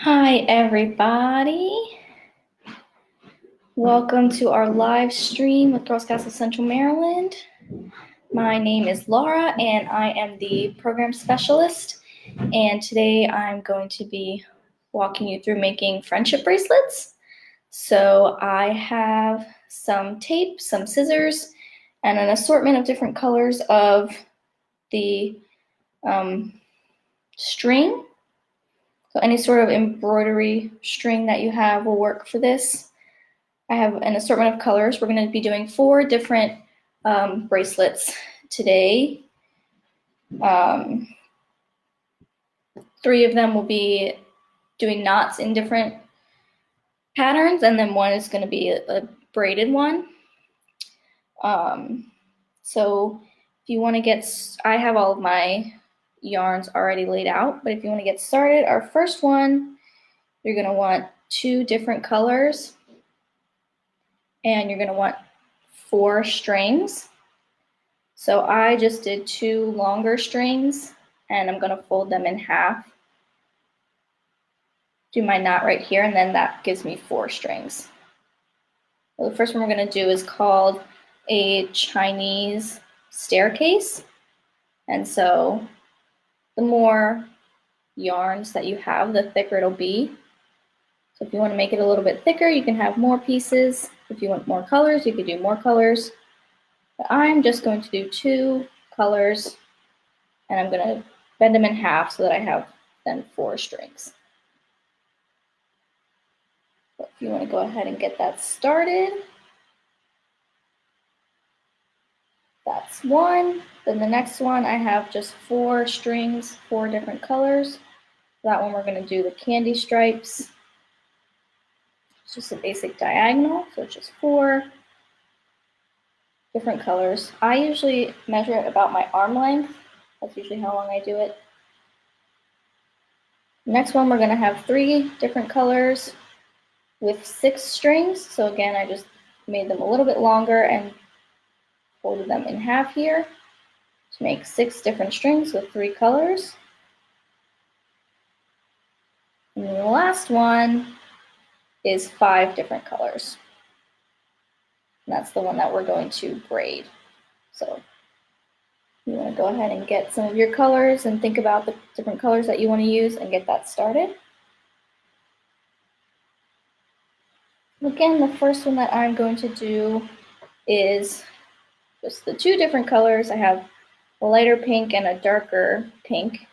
Hi, everybody. Welcome to our live stream with Girl Scouts of Central Maryland. My name is Laura, and I am the program specialist. And today I'm going to be walking you through making friendship bracelets. So I have some tape, some scissors, and an assortment of different colors of the string. So any sort of embroidery string that you have will work for this. I have an assortment of colors. We're going to be doing 4 different bracelets today. 3 of them will be doing knots in different patterns, and then one is going to be a braided one. So if you want to get, I have all of my yarns already laid out, but if you want to get started, our first one, you're going to want 2 different colors, and you're going to want 4 strings. So I just did 2 longer strings, and I'm going to fold them in half, do my knot right here, and then that gives me 4 strings. So the first one we're going to do is called a Chinese staircase. And so the more yarns that you have, the thicker it'll be. So if you want to make it a little bit thicker, you can have more pieces. If you want more colors, you could do more colors. But I'm just going to do 2 colors, and I'm going to bend them in half so that I have then 4 strings. So if you want to go ahead and get that started, that's one. Then the next one, I have just 4 strings, 4 different colors. That one we're going to do the candy stripes. It's just a basic diagonal, so it's just 4 different colors. I usually measure it about my arm length. That's usually how long I do it. Next one, we're going to have 3 different colors with 6 strings. So again, I just made them a little bit longer and folded them in half here to make 6 different strings with 3 colors. And then the last one is 5 different colors. And that's the one that we're going to braid. So you want to go ahead and get some of your colors and think about the different colors that you want to use and get that started. Again, the first one that I'm going to do is just the 2 different colors. I have a lighter pink and a darker pink.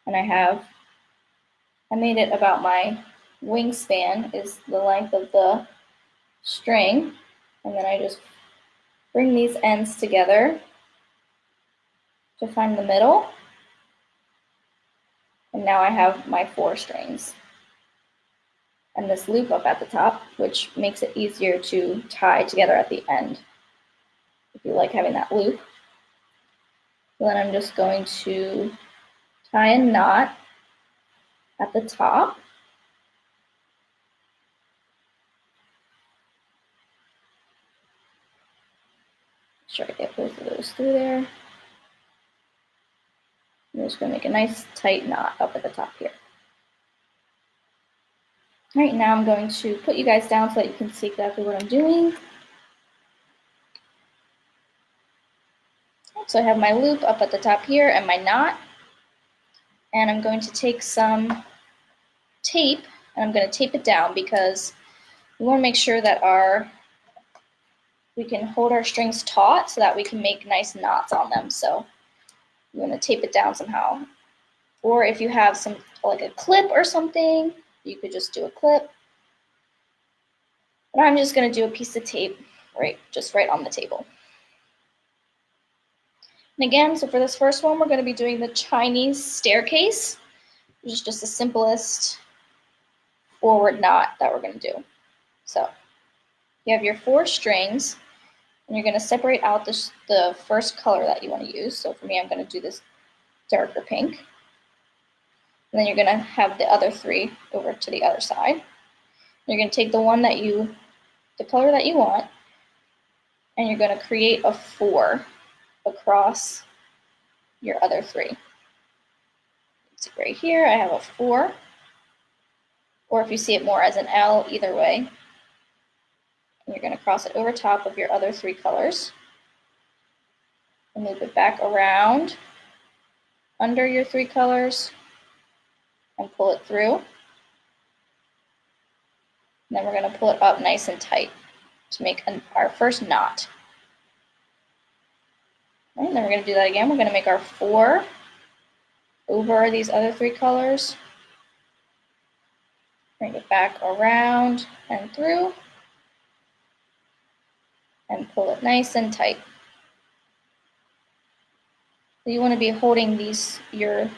And I made it about my wingspan is the length of the string. And then I just bring these ends together to find the middle. And now I have my 4 strings. And this loop up at the top, which makes it easier to tie together at the end, if you like having that loop. Then I'm just going to tie a knot at the top. Make sure I get both of those through there. I'm just going to make a nice tight knot up at the top here. All right, now I'm going to put you guys down so that you can see exactly what I'm doing. So I have my loop up at the top here and my knot. And I'm going to take some tape and I'm going to tape it down because we want to make sure that we can hold our strings taut so that we can make nice knots on them. So you want to tape it down somehow. Or if you have some, like a clip or something, you could just do a clip. But I'm just going to do a piece of tape just right on the table. And again, so for this first one, we're going to be doing the Chinese staircase, which is just the simplest forward knot that we're going to do. So you have your 4 strings, and you're going to separate out the first color that you want to use. So for me, I'm going to do this darker pink. And then you're going to have the other 3 over to the other side. You're going to take the color that you want, and you're going to create a 4 across your other 3. So right here, I have a 4. or if you see it more as an L, either way. And you're going to cross it over top of your other 3 colors and move it back around under your 3 colors and pull it through. And then we're going to pull it up nice and tight to make our first knot. Right, and then we're going to do that again. We're going to make our 4 over these other 3 colors. Bring it back around and through and pull it nice and tight. So you want to be holding your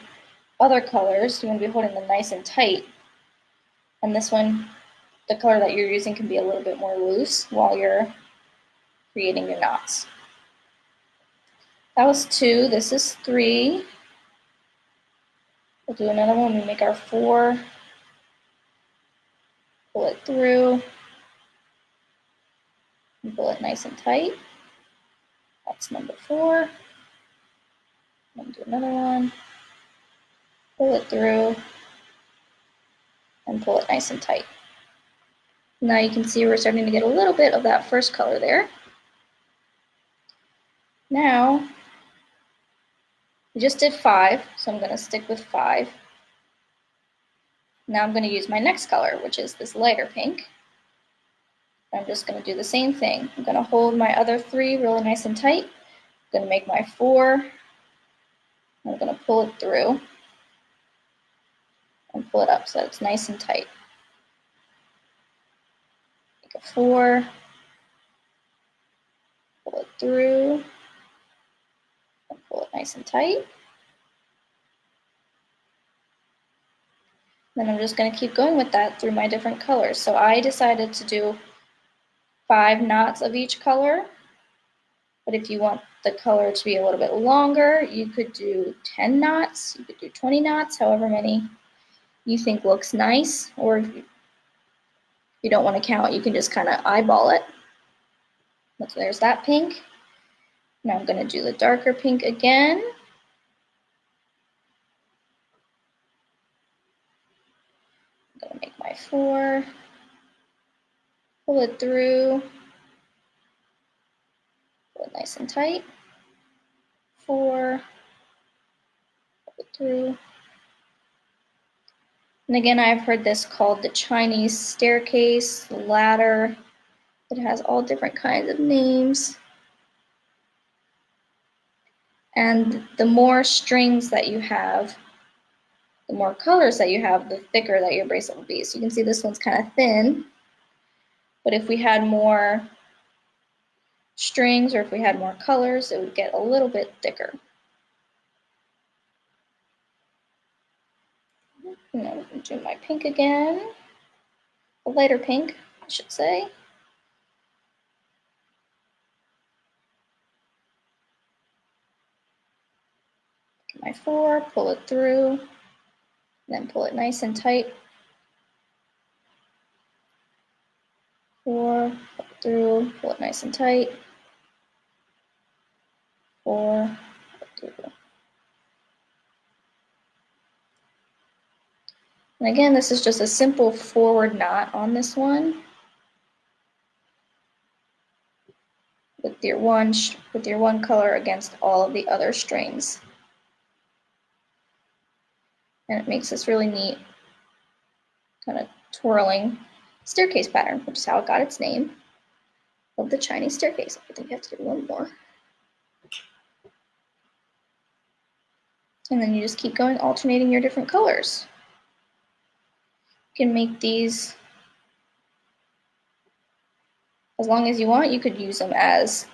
other colors, you want to be holding them nice and tight. And this one, the color that you're using can be a little bit more loose while you're creating your knots. That was 2, this is 3. We'll do another one. We make our 4, pull it through, and pull it nice and tight. That's number 4. Then do another one, pull it through, and pull it nice and tight. Now you can see we're starting to get a little bit of that first color there. Now, we just did 5, so I'm going to stick with 5. Now I'm going to use my next color, which is this lighter pink. I'm just going to do the same thing. I'm going to hold my other 3 really nice and tight. I'm going to make my 4. I'm going to pull it through and pull it up so that it's nice and tight. Make a 4, pull it through, and pull it nice and tight. Then I'm just going to keep going with that through my different colors. So I decided to do 5 knots of each color, but if you want the color to be a little bit longer, you could do 10 knots, you could do 20 knots, however many you think looks nice, or if you don't want to count, you can just kind of eyeball it. So there's that pink. Now I'm going to do the darker pink again. I'm going to make my 4, pull it through, pull it nice and tight, 4, pull it through. And again, I've heard this called the Chinese staircase, the ladder. It has all different kinds of names. And the more strings that you have, the more colors that you have, the thicker that your bracelet will be. So you can see this one's kind of thin. But if we had more strings or if we had more colors, it would get a little bit thicker. And then we can do my pink again, a lighter pink, I should say. Get my 4, pull it through, then pull it nice and tight. 4, pull it through, pull it nice and tight. 4, pull it through. And again, this is just a simple forward knot on this one with your one color against all of the other strings. And it makes this really neat kind of twirling staircase pattern, which is how it got its name of the Chinese staircase. I think I have to do one more. And then you just keep going, alternating your different colors. You can make these as long as you want. You could use them as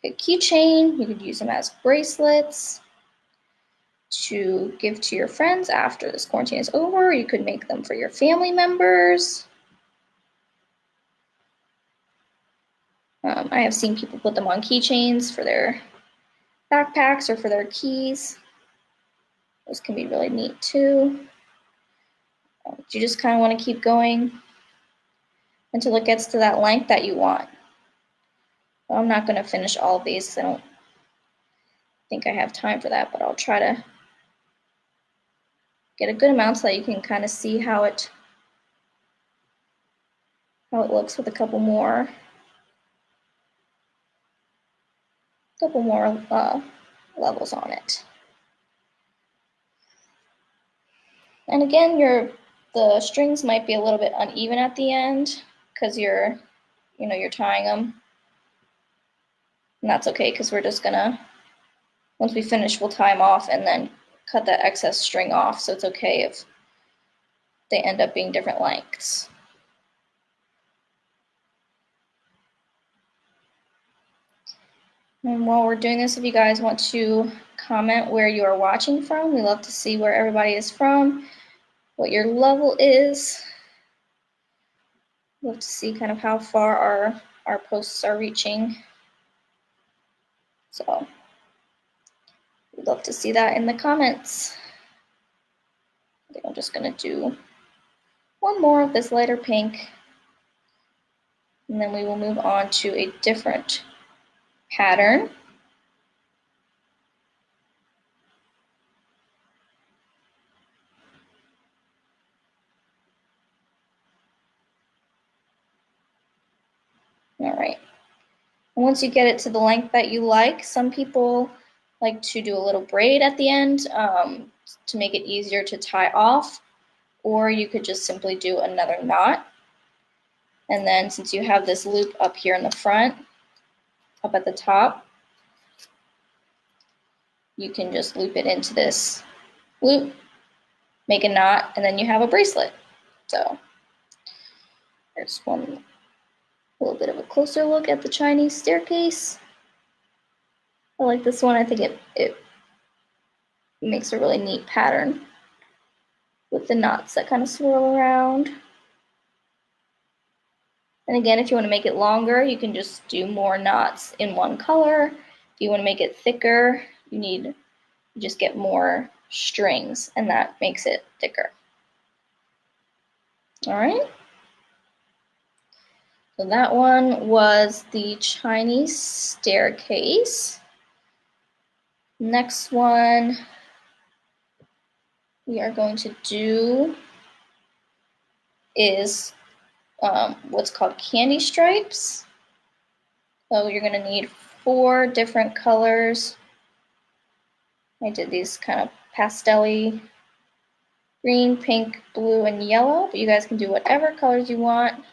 a keychain, you could use them as bracelets to give to your friends after this quarantine is over. You could make them for your family members. I have seen people put them on keychains for their backpacks or for their keys. Those can be really neat too. You just kind of want to keep going until it gets to that length that you want. Well, I'm not going to finish all of these because I don't think I have time for that, but I'll try to get a good amount so that you can kind of see how it how it looks with a couple more levels on it. And again, the strings might be a little bit uneven at the end because you're tying them. And that's okay, because we're just gonna, once we finish, we'll tie them off and then cut that excess string off. So it's okay if they end up being different lengths. And while we're doing this, if you guys want to comment where you are watching from, we love to see where everybody is from, what your level is. Love to see kind of how far our posts are reaching. So we'd love to see that in the comments. I think I'm just gonna do one more of this lighter pink, and then we will move on to a different pattern. All right. And once you get it to the length that you like, some people like to do a little braid at the end to make it easier to tie off, or you could just simply do another knot. And then since you have this loop up here in the front, up at the top, you can just loop it into this loop, make a knot, and then you have a bracelet. So there's one little bit of a closer look at the Chinese staircase. I like this one. I think it makes a really neat pattern with the knots that kind of swirl around. And again, if you want to make it longer, you can just do more knots in one color. If you want to make it thicker, you just get more strings, and that makes it thicker. All right. So that one was the Chinese staircase. Next one we are going to do is what's called candy stripes. So you're going to need 4 different colors. I did these kind of pastel-y, green, pink, blue, and yellow, but you guys can do whatever colors you want.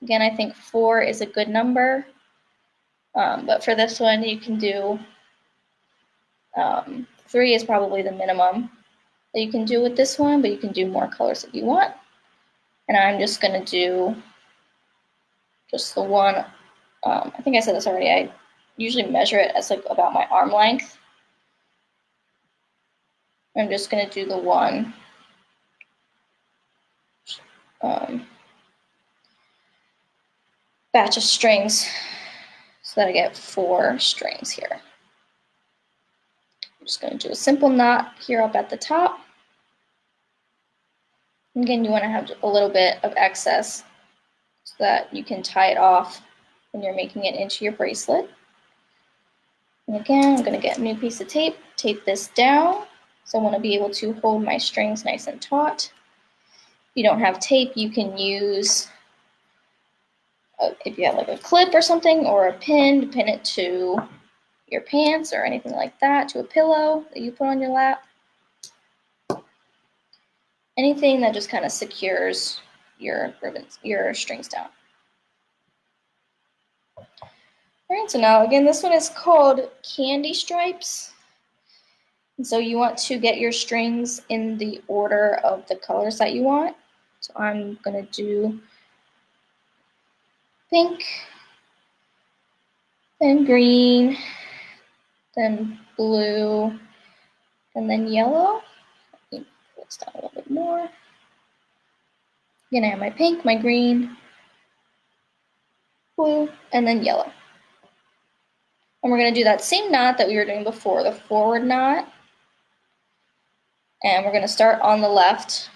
Again, I think 4 is a good number, but for this one you can do 3 is probably the minimum that you can do with this one, but you can do more colors if you want. And I'm just going to do just the one. I think I said this already. I usually measure it as like about my arm length. I'm just going to do the one batch of strings so that I get 4 strings here. I'm just going to do a simple knot here up at the top. Again, you want to have a little bit of excess so that you can tie it off when you're making it into your bracelet. And again, I'm going to get a new piece of tape, tape this down. So I want to be able to hold my strings nice and taut. If you don't have tape, you can use, if you have like a clip or something, or a pin to pin it to your pants or anything like that, to a pillow that you put on your lap. Anything that just kind of secures your ribbons, your strings down. All right, so now again, this one is called candy stripes. And so you want to get your strings in the order of the colors that you want. So I'm going to do pink, then green, then blue, and then yellow. Let me pull this down a little bit more. Again, I have my pink, my green, blue, and then yellow. And we're going to do that same knot that we were doing before, the forward knot. And we're going to start on the left,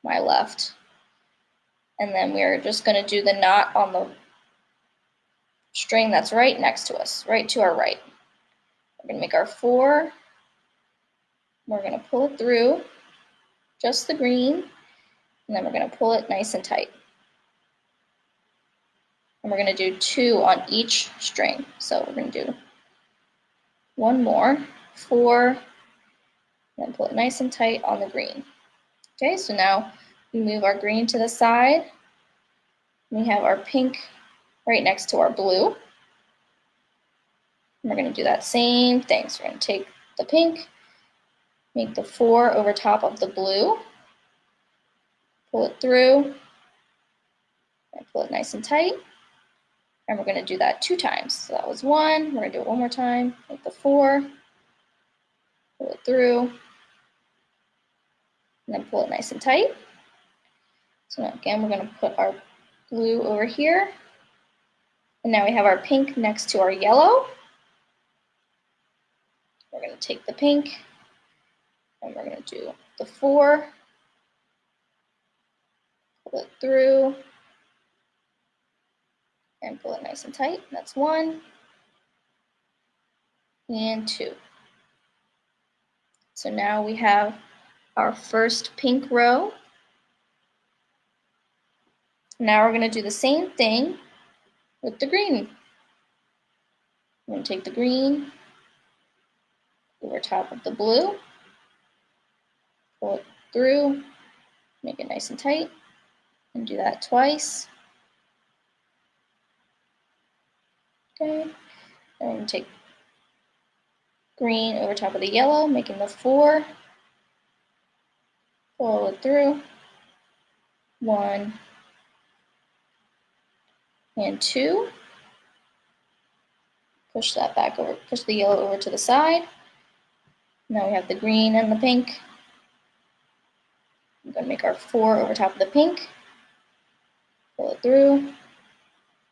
my left. And then we're just going to do the knot on the string that's right next to us, right to our right. We're going to make our 4. We're going to pull it through, just the green, and then we're going to pull it nice and tight. And we're going to do 2 on each string. So we're going to do 1 more, 4, and then pull it nice and tight on the green. Okay, so now we move our green to the side. We have our pink right next to our blue. And we're going to do that same thing. So we're going to take the pink, make the 4 over top of the blue, pull it through, and pull it nice and tight. And we're going to do that 2 times. So that was 1. We're going to do it 1 more time. Make the 4, pull it through, and then pull it nice and tight. So now again, we're going to put our blue over here. And now we have our pink next to our yellow. We're going to take the pink, and we're going to do the 4, pull it through, and pull it nice and tight. That's 1 and 2. So now we have our first pink row. Now we're going to do the same thing with the green. I'm going to take the green over top of the blue, pull it through, make it nice and tight, and do that twice. Okay, and I'm going to take green over top of the yellow, making the 4, pull it through, 1 and 2. Push that back over, push the yellow over to the side. Now we have the green and the pink. I'm going to make our 4 over top of the pink, pull it through,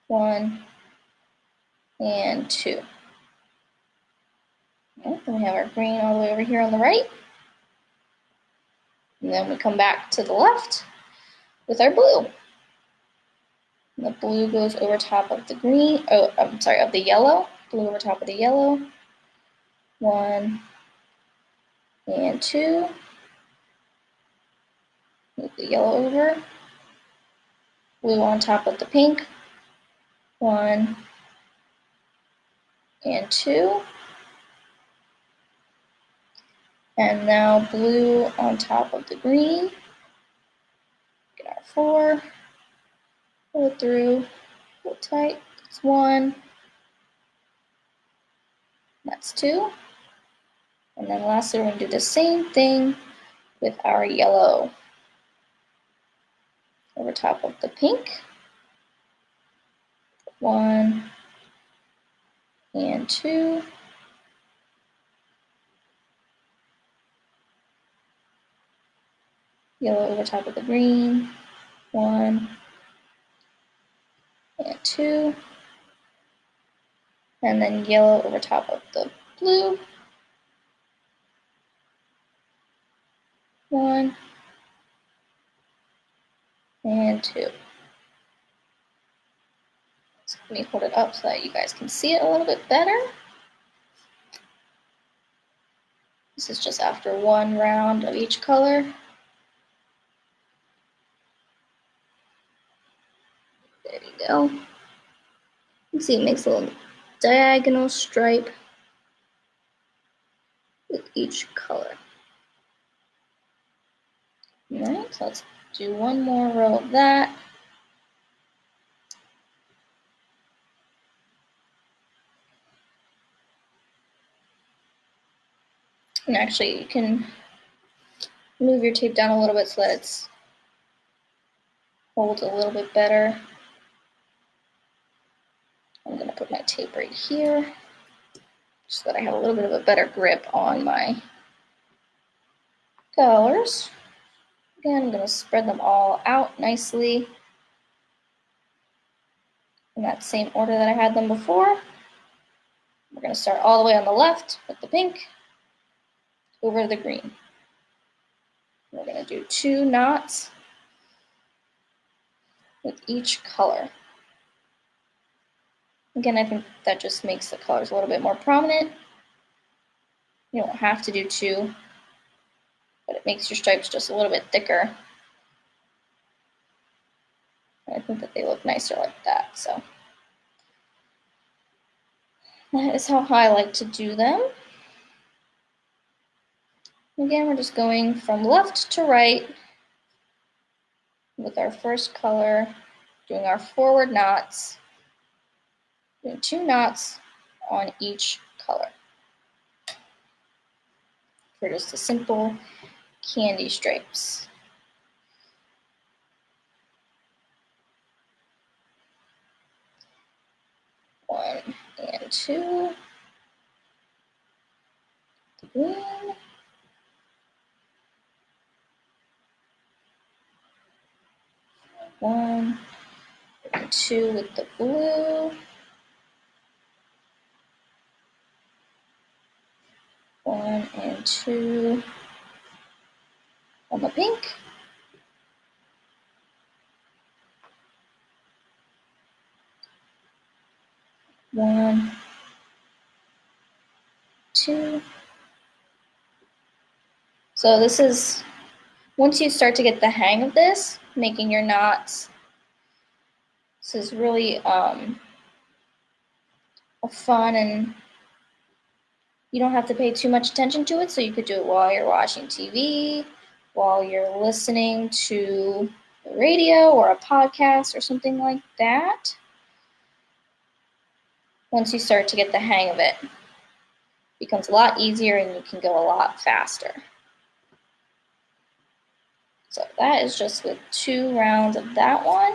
1 and 2. Okay, then we have our green all the way over here on the right. And then we come back to the left with our blue. And the blue goes over top of the green, of the yellow. Blue over top of the yellow. 1 and 2. Move the yellow over. Blue on top of the pink. 1 and 2. And now blue on top of the green. Get our 4. Pull it through. Pull it tight. That's 1. That's 2. And then lastly, we're going to do the same thing with our yellow over top of the pink. 1 and 2. Yellow over top of the green. 1 and 2. And then yellow over top of the blue. 1 and 2. So let me hold it up so that you guys can see it a little bit better. This is just after 1 round of each color. There you go. You can see it makes a little diagonal stripe with each color. Alright, so let's do 1 more row of that. And actually, you can move your tape down a little bit so that it holds a little bit better. I'm going to put my tape right here so that I have a little bit of a better grip on my colors. Again, I'm going to spread them all out nicely in that same order that I had them before. We're going to start all the way on the left with the pink over to the green. We're going to do 2 knots with each color. Again, I think that just makes the colors a little bit more prominent. You don't have to do 2, but it makes your stripes just a little bit thicker. And I think that they look nicer like that. So That is how I like to do them. Again, we're just going from left to right with our first color, doing our forward knots, doing 2 knots on each color for just the simple candy stripes. One and two. Green. One and two with the blue. One and two on the pink. One, two. So this is, once you start to get the hang of this, making your knots, this is really fun, and you don't have to pay too much attention to it, so you could do it while you're watching TV, while you're listening to the radio or a podcast or something like that. Once you start to get the hang of it, it becomes a lot easier and you can go a lot faster. So that is just with 2 rounds of that one.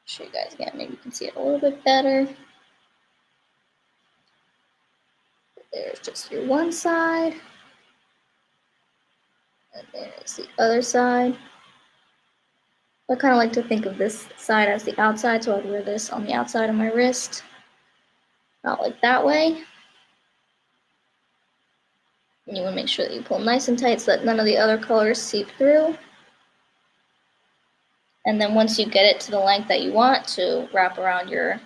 Show you guys again, maybe you can see it a little bit better. There's just your one side, and there's the other side. I kind of like to think of this side as the outside, so I'd wear this on the outside of my wrist, not like that way. And you want to make sure that you pull nice and tight so that none of the other colors seep through. And then once you get it to the length that you want to wrap around your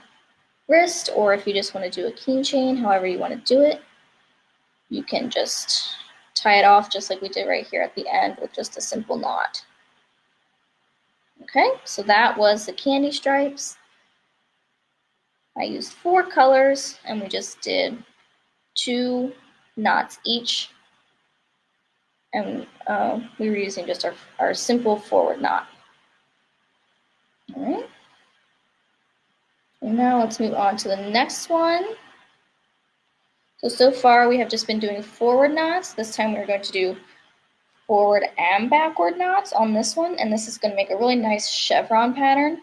wrist, or if you just want to do a keychain, however you want to do it, you can just tie it off just like we did right here at the end with just a simple knot. Okay, so that was the candy stripes. I used 4 colors and we just did 2 knots each, and we were using just our simple forward knot. All right, and now let's move on to the next one. So far we have just been doing forward knots. This time we're going to do forward and backward knots on this one, and this is going to make a really nice chevron pattern.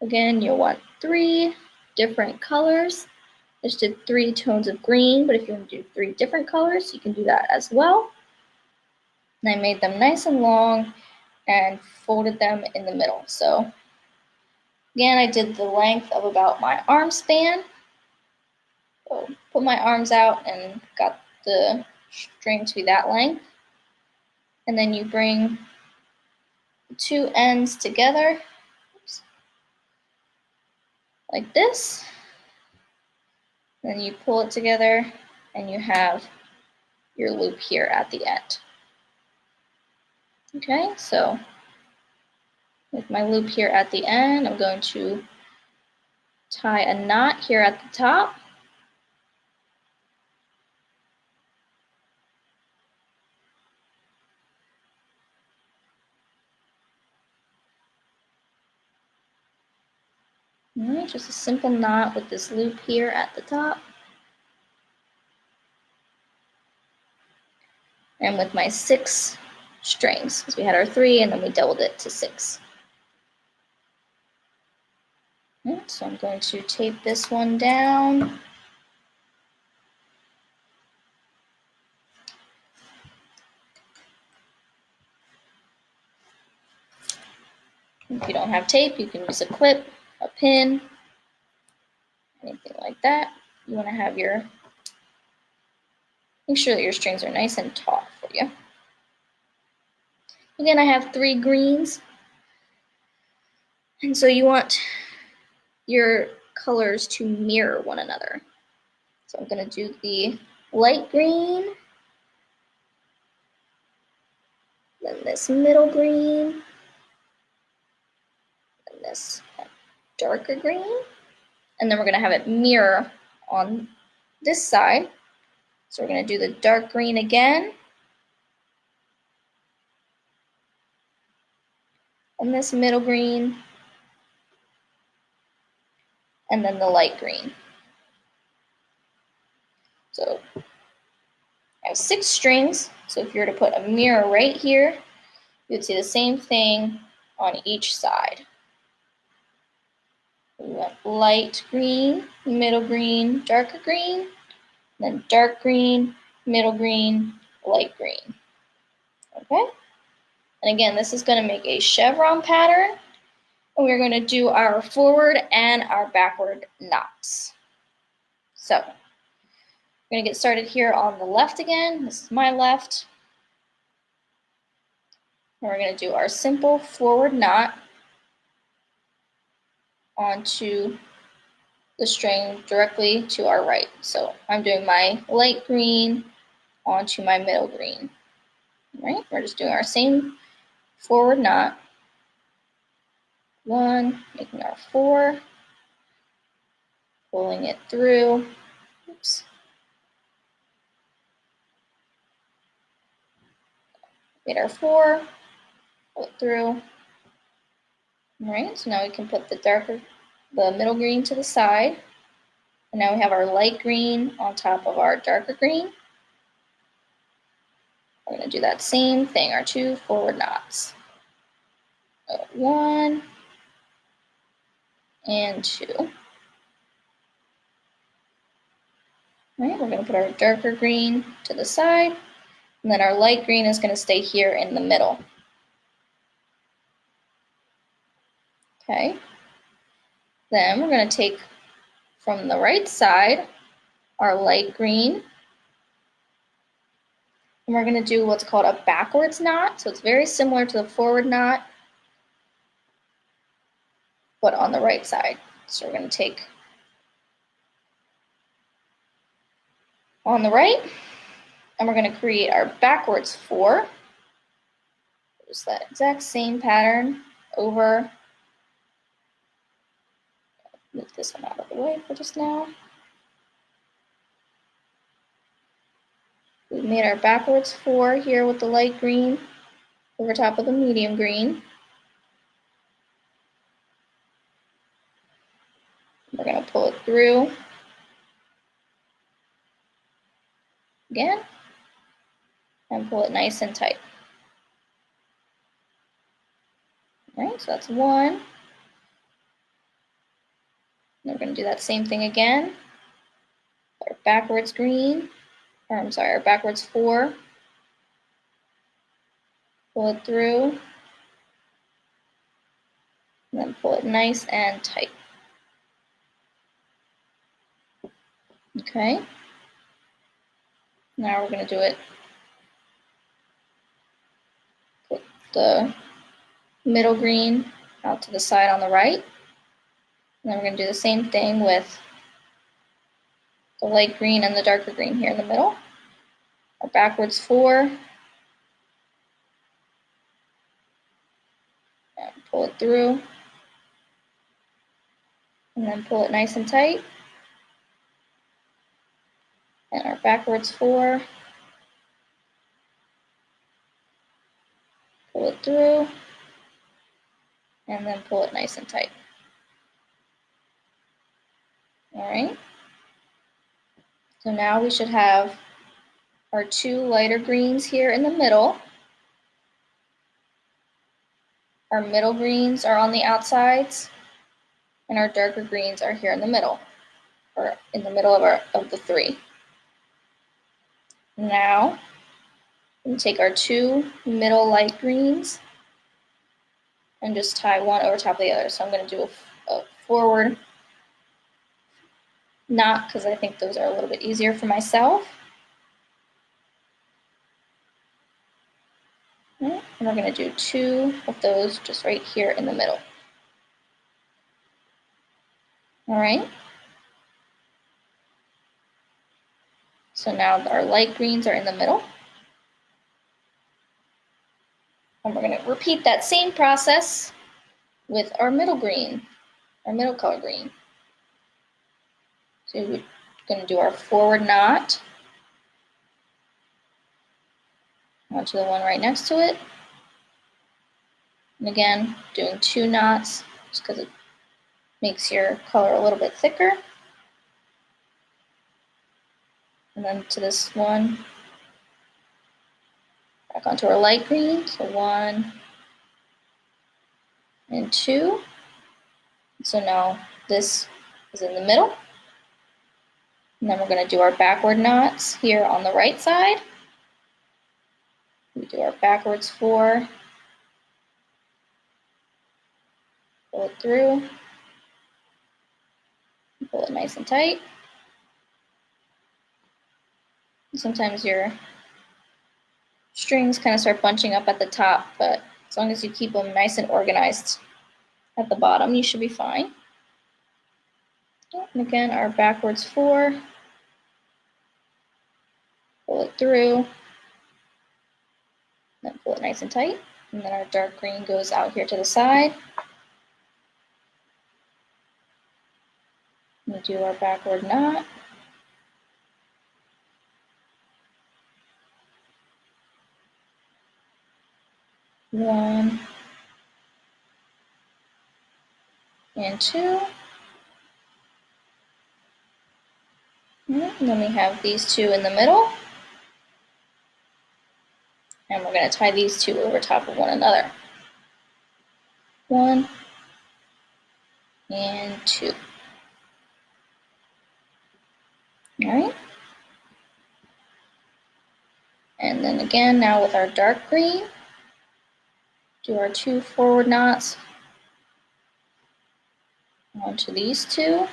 Again, you'll want 3 different colors. I just did 3 tones of green, but if you want to do 3 different colors, you can do that as well. And I made them nice and long and folded them in the middle. So again, I did the length of about my arm span. So put my arms out and got the string to be that length. And then you bring the 2 ends together, like this. Then you pull it together and you have your loop here at the end. Okay, so with my loop here at the end, I'm going to tie a knot here at the top. All right, just a simple knot with this loop here at the top. And with my 6 strings, because we had our 3 and then we doubled it to 6. Right, so I'm going to tape this one down. If you don't have tape, you can use a clip, a pin, anything like that. You want to have make sure that your strings are nice and taut for you. Again, I have 3 greens, and so you want your colors to mirror one another. So I'm going to do the light green, then this middle green, and this darker green, and then we're going to have it mirror on this side. So we're going to do the dark green again, and this middle green, and then the light green. So I have 6 strings, so if you were to put a mirror right here, you would see the same thing on each side. We went light green, middle green, darker green, then dark green, middle green, light green. Okay? And again, this is going to make a chevron pattern, and we're going to do our forward and our backward knots. So, we're going to get started here on the left again. This is my left. And we're going to do our simple forward knot onto the string directly to our right. So I'm doing my light green onto my middle green. All right, we're just doing our same forward knot. 1, making our 4, pulling it through. Oops. Made our 4, pull it through. All right, so now we can put the middle green to the side. And now we have our light green on top of our darker green. We're going to do that same thing, our 2 forward knots. 1 and 2. All right, we're going to put our darker green to the side, and then our light green is going to stay here in the middle. Okay. Then we're going to take from the right side our light green, and we're going to do what's called a backwards knot. So it's very similar to the forward knot, but on the right side. So we're going to take on the right, and we're going to create our backwards 4. Just that exact same pattern over. Move this one out of the way for just now. We made our backwards 4 here with the light green over top of the medium green. We're going to pull it through again and pull it nice and tight. All right, so that's 1. And we're going to do that same thing again. Our backwards green, or I'm sorry, our backwards 4. Pull it through, and then pull it nice and tight. Okay. Now we're going to do it. Put the middle green out to the side on the right. And then we're going to do the same thing with the light green and the darker green here in the middle. Our backwards 4. And pull it through. And then pull it nice and tight. And our backwards 4. Pull it through. And then pull it nice and tight. All right. So now we should have our 2 lighter greens here in the middle. Our middle greens are on the outsides, and our darker greens are here in the middle, or in the middle of the 3. Now, we take our 2 middle light greens and just tie one over top of the other. So I'm going to do a forward knot because I think those are a little bit easier for myself. And we're going to do 2 of those just right here in the middle. All right. So now our light greens are in the middle. And we're going to repeat that same process with our middle green. our middle color green. So we're going to do our forward knot onto the one right next to it. And again, doing 2 knots just because it makes your color a little bit thicker. And then to this one, back onto our light green. So 1 and 2. So now this is in the middle. And then we're going to do our backward knots here on the right side. We do our backwards 4, pull it through, pull it nice and tight. Sometimes your strings kind of start bunching up at the top, but as long as you keep them nice and organized at the bottom, you should be fine. And again, our backwards 4, pull it through, then pull it nice and tight. And then our dark green goes out here to the side. We do our backward knot. One and 2. And then we have these 2 in the middle. And we're going to tie these 2 over top of one another. 1 and 2. All right. And then again, now with our dark green, do our 2 forward knots onto these 2.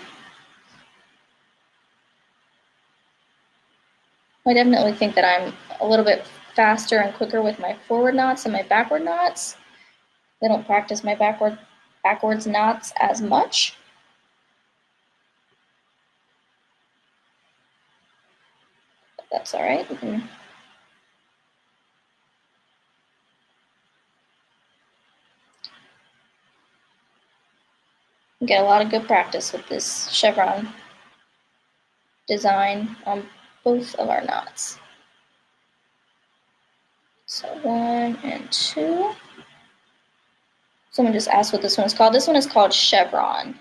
I definitely think that I'm a little bit faster and quicker with my forward knots than my backward knots. I don't practice my backwards knots as much. But that's all right. We can get a lot of good practice with this chevron design on both of our knots. So 1 and 2. Someone just asked what this one is called. This one is called chevron.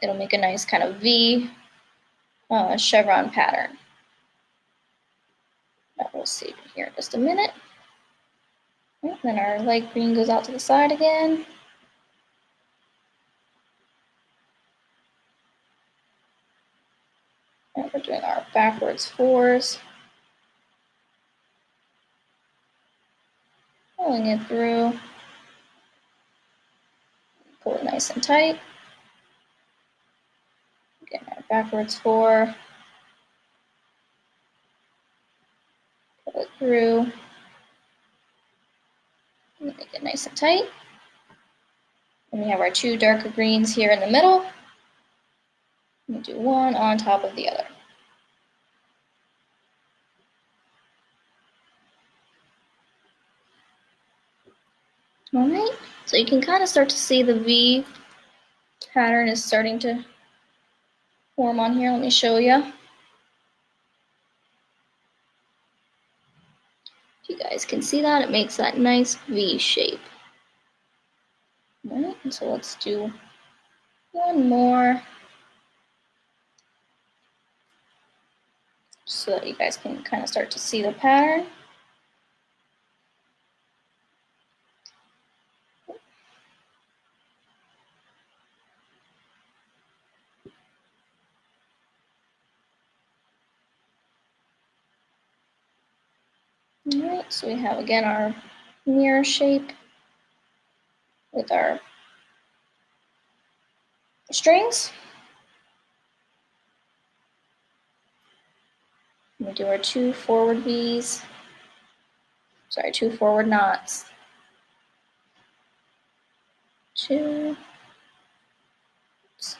It'll make a nice kind of V chevron pattern. That we'll see here in just a minute. And then our light green goes out to the side again. And we're doing our backwards 4s. Pulling it through. Pull it nice and tight. Again, our backwards 4. Pull it through. Make it nice and tight. And we have our 2 darker greens here in the middle. We do one on top of the other. All right, so you can kind of start to see the V pattern is starting to form on here. Let me show you. If you guys can see that, it makes that nice V shape. All right, and so let's do one more so that you guys can kind of start to see the pattern. All right, so we have again our mirror shape with our strings. We do our 2 forward V's, sorry, 2 forward knots. 2. Oops.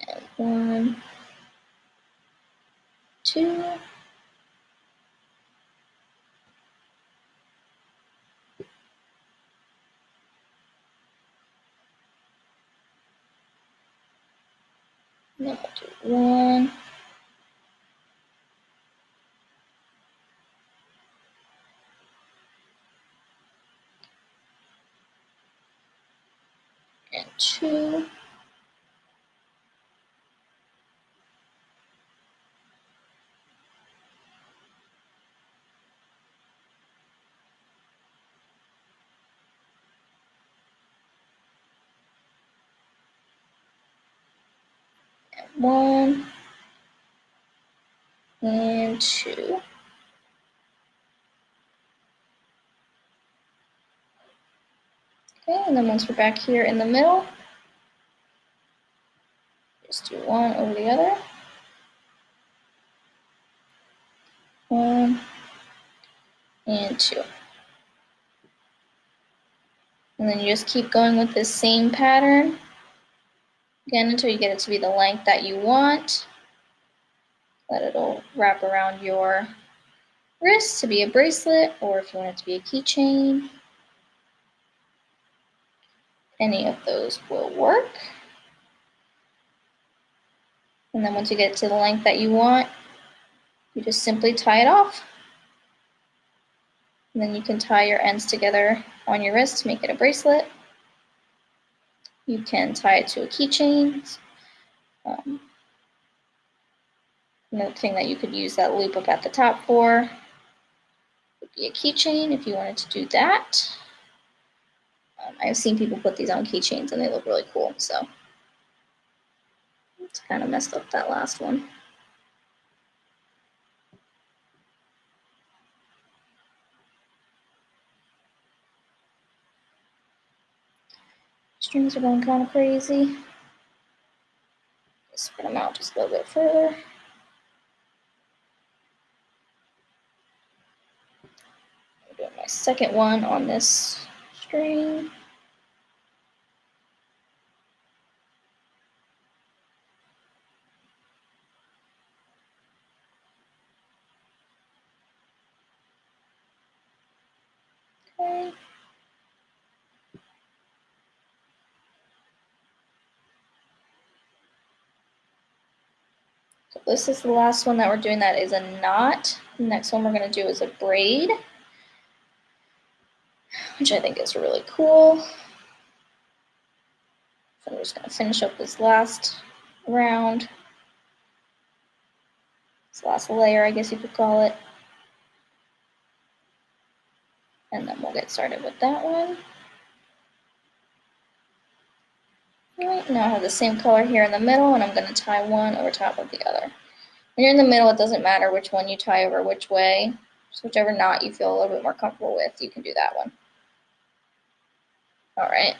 And 1, 2. And then we'll do 1. And 2. And 1. And 2. Okay, and then once we're back here in the middle, just do 1 over the other. 1 and 2. And then you just keep going with this same pattern again until you get it to be the length that you want. That it'll wrap around your wrist to be a bracelet, or if you want it to be a keychain, any of those will work. And then once you get to the length that you want, you just simply tie it off. And then you can tie your ends together on your wrist to make it a bracelet. You can tie it to a keychain. Another thing that you could use that loop up at the top for would be a keychain if you wanted to do that. I've seen people put these on keychains and they look really cool, so it's kind of messed up that last one. Strings are going kind of crazy. Spread them out just a little bit further. I'm doing my second one on this string. Okay. So this is the last one that we're doing that is a knot. The next one we're going to do is a braid, which I think is really cool. So I'm just going to finish up this last round, this last layer, I guess you could call it. And then we'll get started with that one. All right, now I have the same color here in the middle, and I'm going to tie one over top of the other. When you're in the middle, it doesn't matter which one you tie over which way. Just whichever knot you feel a little bit more comfortable with, you can do that one. All right.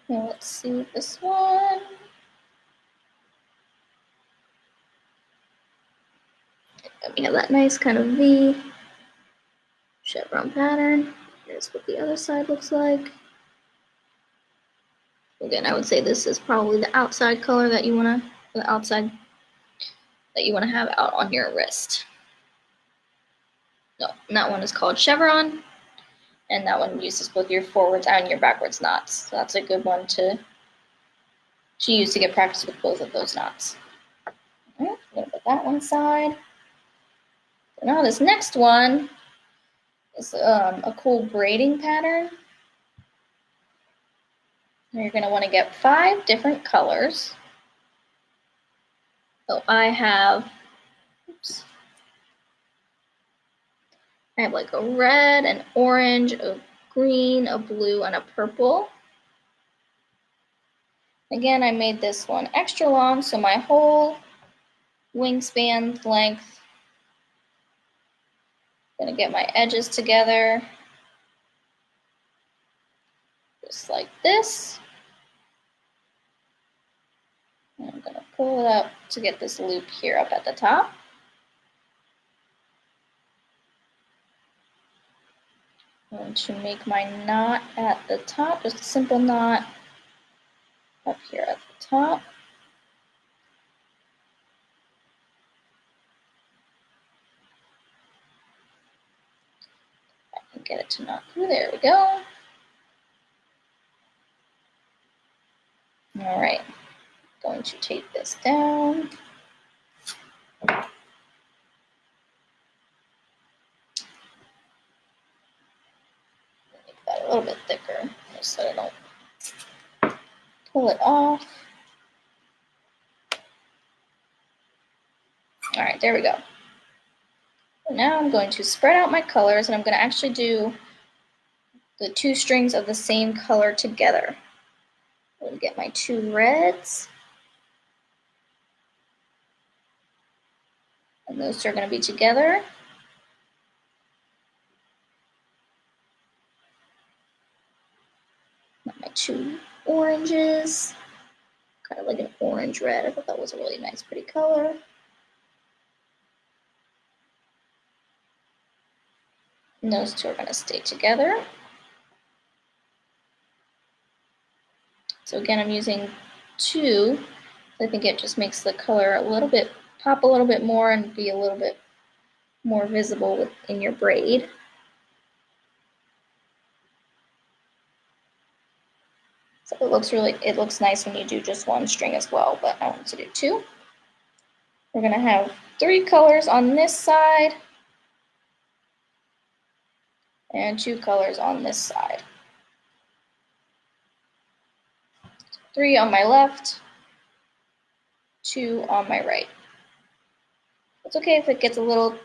Now let's see this one. We have that nice kind of V chevron pattern. Here's what the other side looks like. Again, I would say this is probably the outside color that you want to have out on your wrist. No, and that one is called chevron, and that one uses both your forwards and your backwards knots. So that's a good one to use to get practice with both of those knots. All right, I'm gonna put that one aside. So now this next one is a cool braiding pattern. You're going to want to get 5 different colors. So I have like a red, an orange, a green, a blue, and a purple. Again, I made this one extra long, so my whole wingspan length. I'm going to get my edges together, just like this. And I'm going to pull it up to get this loop here up at the top. I'm going to make my knot at the top, just a simple knot up here at the top. I can get it to knot through. There we go. All right, going to take this down. Make that a little bit thicker just so I don't pull it off. All right, there we go. Now I'm going to spread out my colors, and I'm going to actually do the 2 strings of the same color together. I'm going to get my 2 reds, and those 2 are going to be together. Got my 2 oranges, kind of like an orange red. I thought that was a really nice, pretty color. And those 2 are going to stay together. So again, I'm using 2. I think it just makes the color a little bit, pop a little bit more and be a little bit more visible in your braid. So it looks nice when you do just 1 string as well, but I want to do 2. We're going to have 3 colors on this side and 2 colors on this side. 3 on my left, 2 on my right. It's okay if it gets a little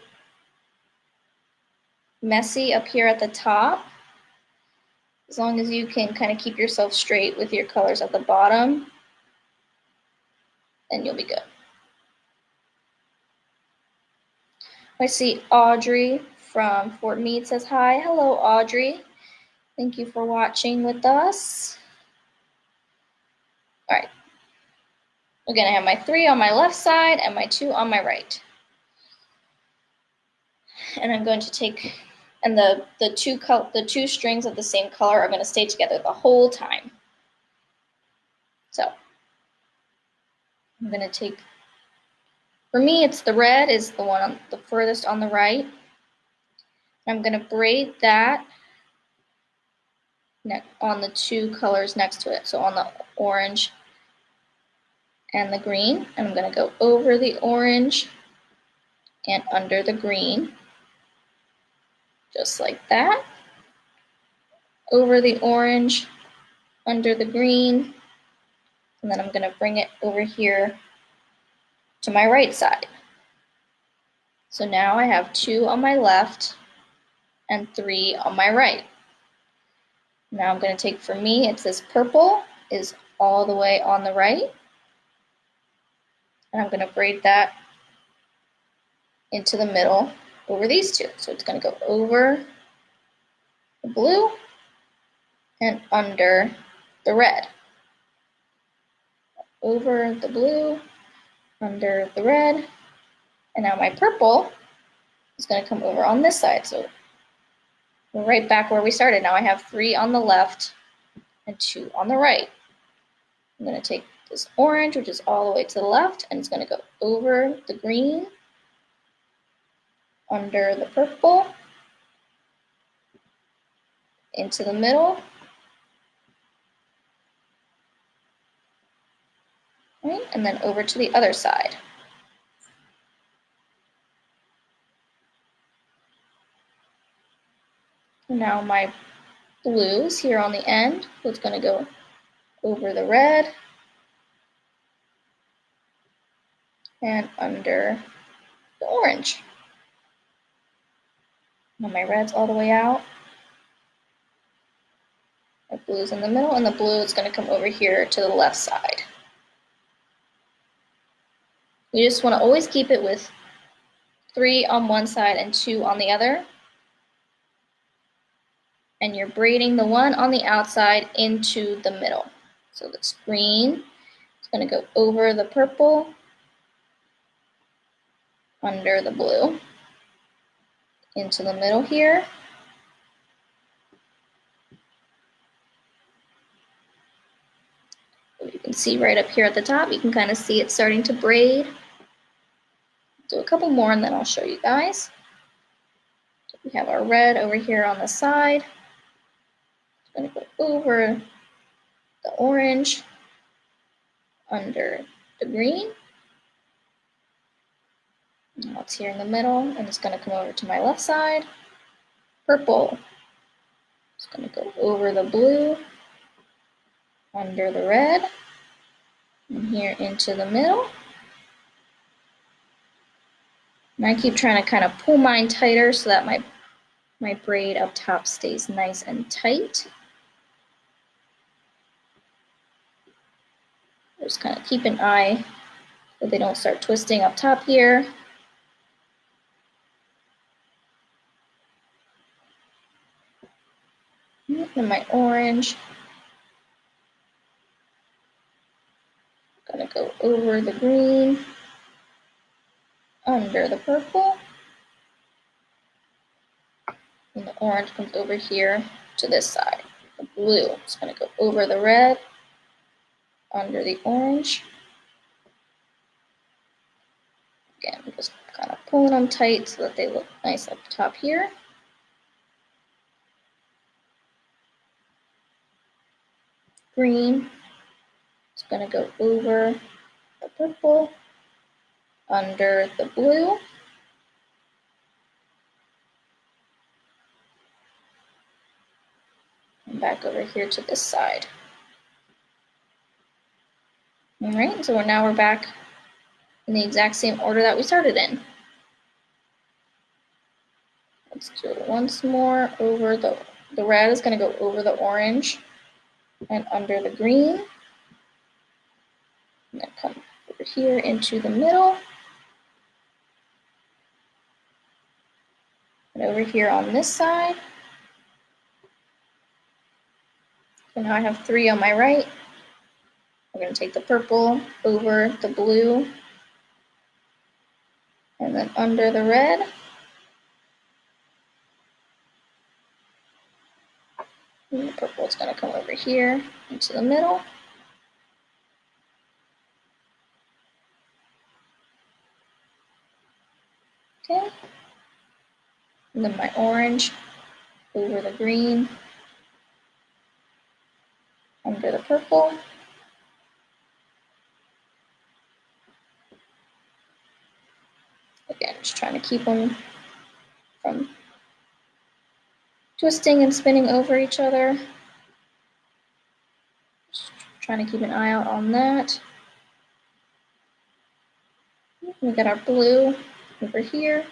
messy up here at the top, as long as you can kind of keep yourself straight with your colors at the bottom, then you'll be good. I see Audrey from Fort Meade says hi. Hello, Audrey. Thank you for watching with us. All right. Again, I have my 3 on my left side and my 2 on my right. And I'm going to take, and the 2 strings of the same color are going to stay together the whole time. So I'm going to take, for me, it's the red is the one on the furthest on the right. I'm going to braid that on the 2 colors next to it, so on the orange and the green. And I'm going to go over the orange and under the green, just like that. Over the orange, under the green, and then I'm going to bring it over here to my right side. So now I have 2 on my left and 3 on my right. Now I'm going to take, for me, it's this purple is all the way on the right, and I'm going to braid that into the middle over these 2. So it's going to go over the blue and under the red. Over the blue, under the red, and now my purple is going to come over on this side. So we're right back where we started. Now I have 3 on the left and 2 on the right. I'm going to take this orange, which is all the way to the left, and it's going to go over the green, under the purple, into the middle, right, and then over to the other side. Now my blue is here on the end, so it's going to go over the red and under the orange. Now my red's all the way out. My blue's in the middle, and the blue is going to come over here to the left side. You just want to always keep it with 3 on one side and 2 on the other. And you're braiding the one on the outside into the middle. So this green is going to go over the purple, under the blue, into the middle here. You can see right up here at the top, you can kind of see it starting to braid. Do a couple more and then I'll show you guys. So we have our red over here on the side. It's going to go over the orange under the green. Now it's here in the middle, and it's going to come over to my left side. Purple. It's going to go over the blue, under the red, and here into the middle. And I keep trying to kind of pull mine tighter so that my braid up top stays nice and tight. Just kind of keep an eye that they don't start twisting up top here. And my orange, gonna go over the green, under the purple, and the orange comes over here to this side. The blue is gonna go over the red, under the orange. Again, just kind of pulling them tight so that they look nice up top here. Green is going to go over the purple, under the blue. And back over here to this side. All right, so now we're back in the exact same order that we started in. Let's do it once more. Over the red is going to go over the orange and under the green. And then come over here into the middle. And over here on this side. So now I have 3 on my right. We're going to take the purple over the blue and then under the red. And the purple is going to come over here into the middle. Okay. And then my orange over the green, under the purple. Again, just trying to keep them from twisting and spinning over each other. Just trying to keep an eye out on that. We got our blue over here.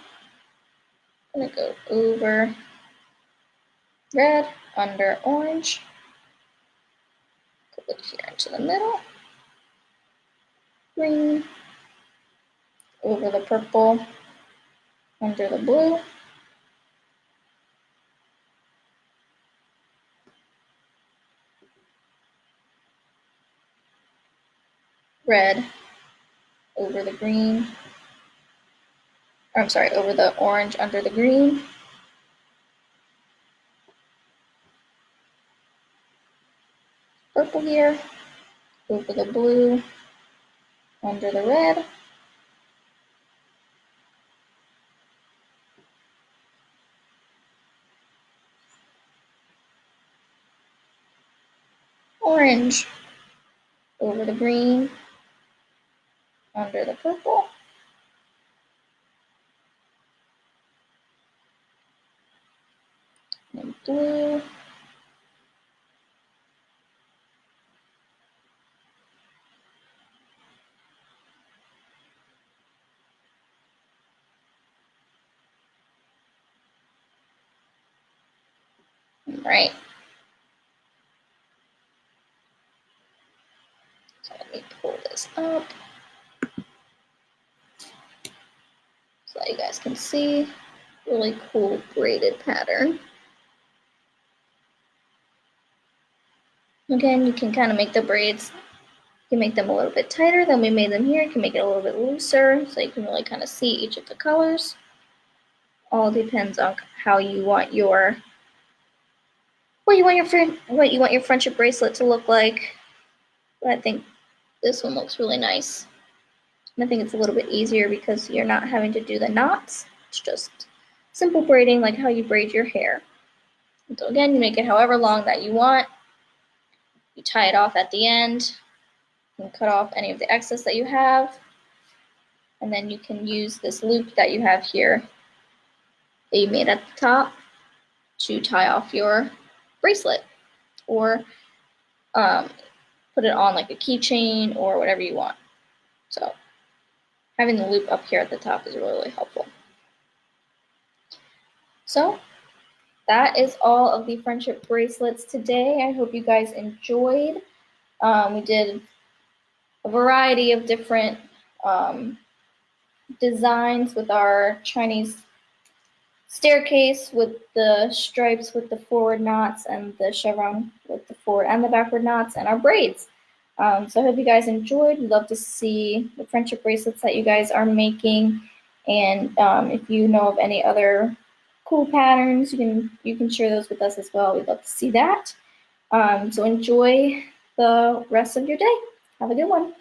Gonna go over red, under orange. Put it here into the middle. Green, over the purple, under the blue. Red, over the green. Or I'm sorry, over the orange, under the green. Purple here, over the blue, under the red. Orange, over the green, under the purple. And blue. All right. So let me pull this up so that you guys can see. Really cool braided pattern. Again, you can kind of make the braids, you can make them a little bit tighter than we made them here. You can make it a little bit looser so you can really kind of see each of the colors. All depends on how you want your what you want your friendship bracelet to look like. But I think this one looks really nice. And I think it's a little bit easier because you're not having to do the knots. It's just simple braiding like how you braid your hair. And so again, you make it however long that you want. You tie it off at the end. You can cut off any of the excess that you have, and then you can use this loop that you have here that you made at the top to tie off your bracelet, or put it on like a keychain or whatever you want. So having the loop up here at the top is really, really helpful. So that is all of the friendship bracelets today. I hope you guys enjoyed. We did a variety of different designs with our Chinese staircase, with the stripes with the forward knots, and the chevron with the forward and the backward knots, and our braids. So I hope you guys enjoyed. We'd love to see the friendship bracelets that you guys are making, and if you know of any other cool patterns, you can share those with us as well. We'd love to see that. So enjoy the rest of your day. Have a good one.